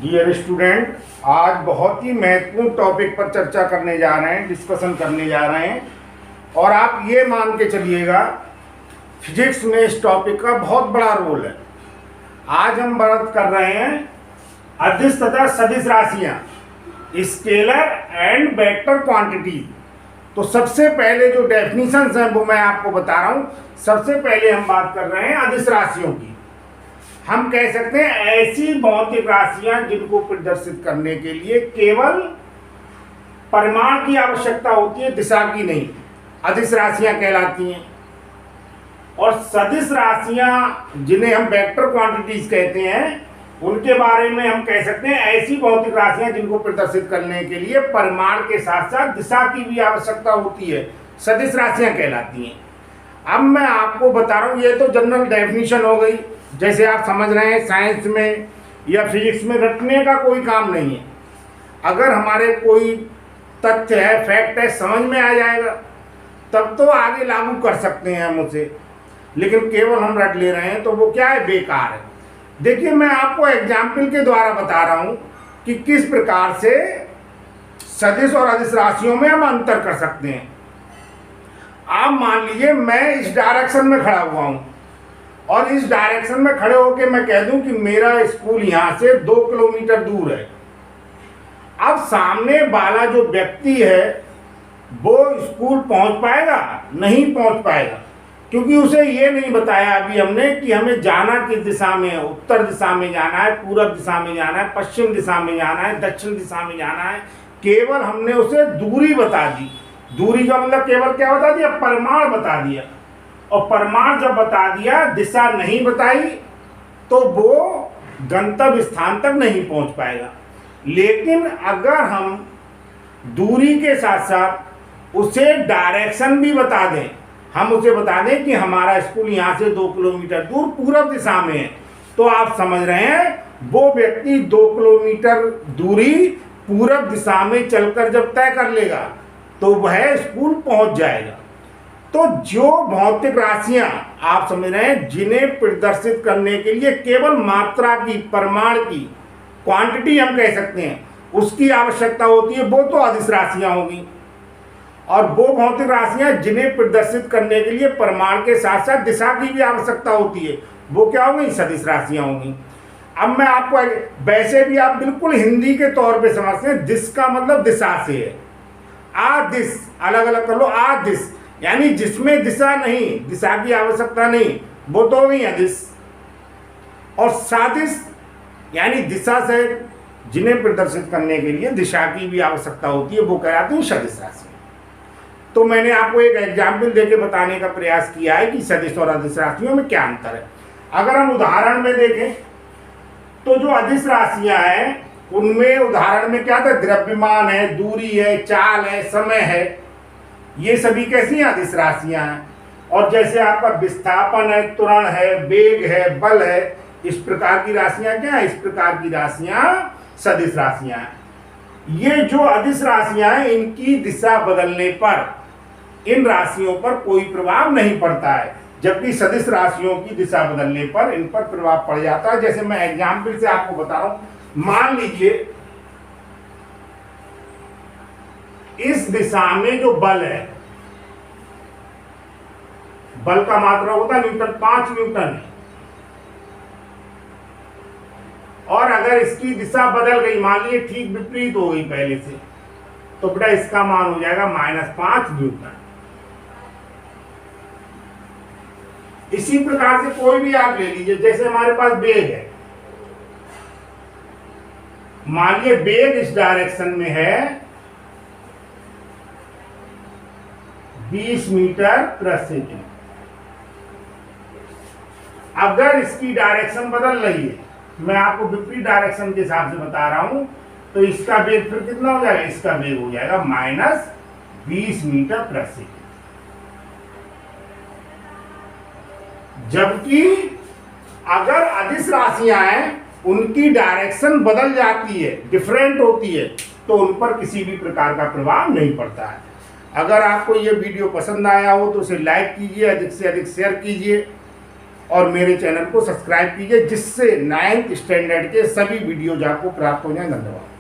Dear student, आज बहुत ही महत्वपूर्ण टॉपिक पर चर्चा करने जा रहे हैं, डिस्कशन करने जा रहे हैं। और आप ये मान के चलिएगा, फिजिक्स में इस टॉपिक का बहुत बड़ा रोल है। आज हम बात कर रहे हैं अदिश तथा सदिश राशियां, स्केलर एंड वेक्टर क्वांटिटी। तो सबसे पहले जो डेफिनेशंस हैं वो मैं आपको बता रहा हूँ। सबसे पहले हम बात कर रहे हैं अदिश राशियों की। हम कह सकते हैं ऐसी भौतिक राशियां जिनको प्रदर्शित करने के लिए केवल परिमाण की आवश्यकता होती है, दिशा की नहीं, अदिश राशियां कहलाती हैं। और सदिश राशियां जिन्हें हम वेक्टर क्वांटिटीज कहते हैं, उनके बारे में हम कह सकते हैं ऐसी भौतिक राशियां जिनको प्रदर्शित करने के लिए परिमाण के साथ साथ दिशा की भी आवश्यकता होती है, सदिश राशियां कहलाती हैं। अब मैं आपको बता रहा हूं, ये तो जनरल डेफिनेशन हो गई, जैसे आप समझ रहे हैं। साइंस में या फिजिक्स में रटने का कोई काम नहीं है। अगर हमारे कोई तथ्य है, फैक्ट है, समझ में आ जाएगा तब तो आगे लागू कर सकते हैं हम उसे, लेकिन केवल हम रट ले रहे हैं तो वो क्या है, बेकार है। देखिए, मैं आपको एग्जाम्पल के द्वारा बता रहा हूं कि किस प्रकार से सदिश और अदिश राशियों में हम अंतर कर सकते हैं। आप मान लीजिए मैं इस डायरेक्शन में खड़ा हुआ हूं और इस डायरेक्शन में खड़े होकर मैं कह दूं कि मेरा स्कूल यहां से 2 किलोमीटर दूर है। अब सामने वाला जो व्यक्ति है वो स्कूल पहुंच पाएगा? नहीं पहुंच पाएगा, क्योंकि उसे ये नहीं बताया अभी हमने कि हमें जाना किस दिशा में है। उत्तर दिशा में जाना है, पूर्व दिशा में जाना है, पश्चिम दिशा में जाना है, दक्षिण दिशा में जाना है। केवल हमने उसे दूरी बता दी। दूरी का मतलब केवल क्या बता दिया? परिमाण बता दिया। और परिमाण जब बता दिया, दिशा नहीं बताई, तो वो गंतव्य स्थान तक नहीं पहुंच पाएगा। लेकिन अगर हम दूरी के साथ साथ उसे डायरेक्शन भी बता दें, हम उसे बता दें कि हमारा स्कूल यहाँ से 2 किलोमीटर दूर पूर्व दिशा में है, तो आप समझ रहे हैं वो व्यक्ति 2 किलोमीटर दूरी पूर्व दिशा में चलकर जब तय कर लेगा तो वह स्कूल पहुंच जाएगा। तो जो भौतिक राशियां आप समझ रहे हैं जिन्हें प्रदर्शित करने के लिए केवल मात्रा की, परिमाण की, क्वांटिटी हम कह सकते हैं, उसकी आवश्यकता होती है, वो तो अदिश राशियां होगी। और वो भौतिक राशियां जिन्हें प्रदर्शित करने के लिए परिमाण के साथ साथ दिशा की भी आवश्यकता होती है, वो क्या होगी? सदिश राशियां होंगी। अब मैं आपको, वैसे भी आप बिल्कुल हिंदी के तौर पे समझते हैं, दिश का मतलब दिशा से है। आदिश अलग अलग कर लो, आदिश यानी जिसमें दिशा नहीं, दिशा की आवश्यकता नहीं, वो तो होगी अदिश। और सादिश यानी दिशा से जिन्हें प्रदर्शित करने के लिए दिशा की भी आवश्यकता होती है, वो कहलाती है सदिश राशि। तो मैंने आपको एक एग्जाम्पल देके बताने का प्रयास किया है कि सदिश और अदिश राशियों में क्या अंतर है। अगर हम उदाहरण में देखें तो जो अदिश राशियां हैं उनमें उदाहरण में क्या था? द्रव्यमान है, दूरी है, चाल है, समय है, ये सभी कैसी अदिश राशियां हैं। और जैसे आपका विस्थापन है, त्वरण है, वेग है, बल है, इस प्रकार की राशियां क्या है? इस प्रकार की राशियां सदिश राशियां हैं। ये जो अदिश राशियां हैं, इनकी दिशा बदलने पर इन राशियों पर कोई प्रभाव नहीं पड़ता है, जबकि सदिश राशियों की दिशा बदलने पर इन पर प्रभाव पड़ जाता है। जैसे मैं एग्जाम्पल से आपको बता रहा हूं, मान लीजिए इस दिशा में जो बल है, बल का मात्रा होता है न्यूटन, 5 न्यूटन है। और अगर इसकी दिशा बदल गई, मान लीजिए ठीक विपरीत हो गई पहले से, तो बेटा इसका मान हो जाएगा -5 न्यूटन। इसी प्रकार से कोई भी आप ले लीजिए, जैसे हमारे पास वेग है, मान लीजिए वेग इस डायरेक्शन में है 20 मीटर प्रति सेकंड। अगर इसकी डायरेक्शन बदल रही है, मैं आपको विपरीत डायरेक्शन के हिसाब से बता रहा हूं, तो इसका वेग फिर कितना हो जाएगा? इसका वेग हो जाएगा -20 मीटर प्रति सेकंड। जबकि अगर अदिश राशियां हैं, उनकी डायरेक्शन बदल जाती है, डिफरेंट होती है, तो उन पर किसी भी प्रकार का प्रभाव नहीं पड़ता है। अगर आपको ये वीडियो पसंद आया हो तो उसे लाइक कीजिए, अधिक से अधिक शेयर कीजिए और मेरे चैनल को सब्सक्राइब कीजिए, जिससे 9th स्टैंडर्ड के सभी वीडियोज आपको प्राप्त हो जाएं। धन्यवाद।